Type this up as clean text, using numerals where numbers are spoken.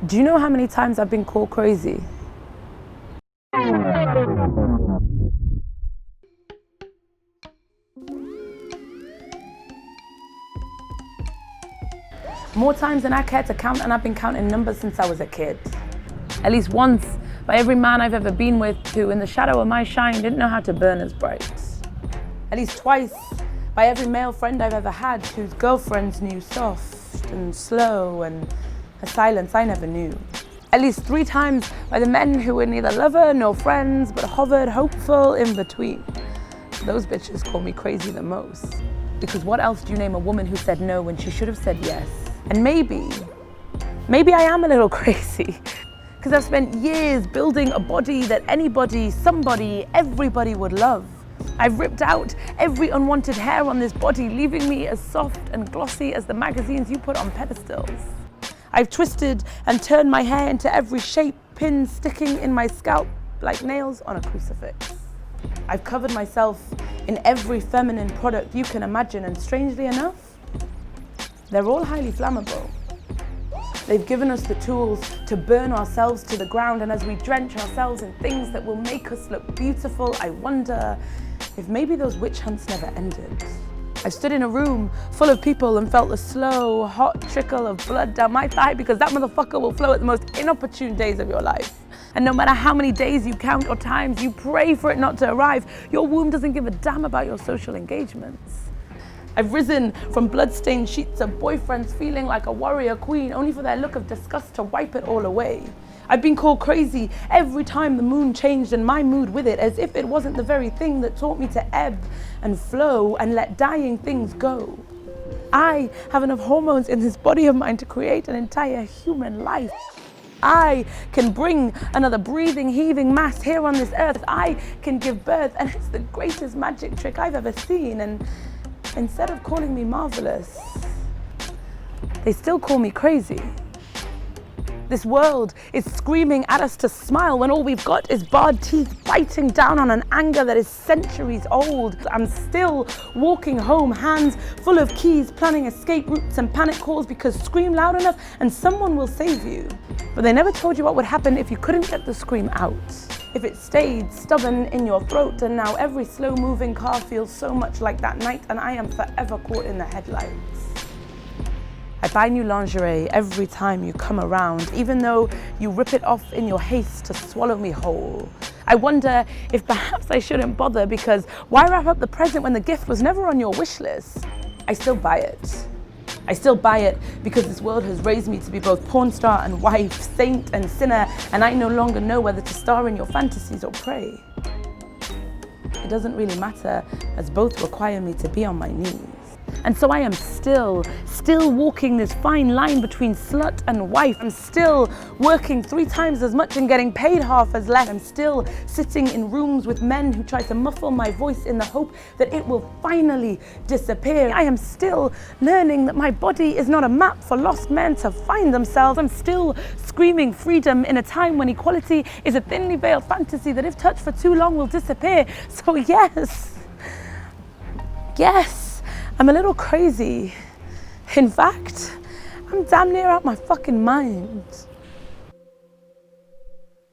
Do you know how many times I've been called crazy? More times than I care to count, and I've been counting numbers since I was a kid. At least once by every man I've ever been with who, in the shadow of my shine, didn't know how to burn as bright. At least twice by every male friend I've ever had whose girlfriends knew soft and slow and a silence I never knew. At least 3 times by the men who were neither lover nor friends but hovered hopeful in between. Those bitches call me crazy the most. Because what else do you name a woman who said no when she should have said yes? And maybe I am a little crazy. Because I've spent years building a body that anybody, somebody, everybody would love. I've ripped out every unwanted hair on this body, leaving me as soft and glossy as the magazines you put on pedestals. I've twisted and turned my hair into every shape, pins sticking in my scalp like nails on a crucifix. I've covered myself in every feminine product you can imagine, and strangely enough, they're all highly flammable. They've given us the tools to burn ourselves to the ground, and as we drench ourselves in things that will make us look beautiful, I wonder if maybe those witch hunts never ended. I've stood in a room full of people and felt the slow, hot trickle of blood down my thigh, because that motherfucker will flow at the most inopportune days of your life. And no matter how many days you count or times you pray for it not to arrive, your womb doesn't give a damn about your social engagements. I've risen from blood-stained sheets of boyfriends feeling like a warrior queen, only for their look of disgust to wipe it all away. I've been called crazy every time the moon changed, and my mood with it, as if it wasn't the very thing that taught me to ebb and flow and let dying things go. I have enough hormones in this body of mine to create an entire human life. I can bring another breathing, heaving mass here on this earth. I can give birth, and it's the greatest magic trick I've ever seen. And instead of calling me marvelous, they still call me crazy. This world is screaming at us to smile when all we've got is barred teeth biting down on an anger that is centuries old. I'm still walking home, hands full of keys, planning escape routes and panic calls, because scream loud enough and someone will save you. But they never told you what would happen if you couldn't get the scream out. If it stayed stubborn in your throat, and now every slow-moving car feels so much like that night, and I am forever caught in the headlights. I buy new lingerie every time you come around, even though you rip it off in your haste to swallow me whole. I wonder if perhaps I shouldn't bother, because why wrap up the present when the gift was never on your wish list? I still buy it. I still buy it because this world has raised me to be both porn star and wife, saint and sinner, and I no longer know whether to star in your fantasies or prey. It doesn't really matter, as both require me to be on my knees. And so I am still walking this fine line between slut and wife. I'm still working 3 times as much and getting paid half as less. I'm still sitting in rooms with men who try to muffle my voice in the hope that it will finally disappear. I am still learning that my body is not a map for lost men to find themselves. I'm still screaming freedom in a time when equality is a thinly veiled fantasy that if touched for too long will disappear. So yes, I'm a little crazy. In fact, I'm damn near out my fucking mind.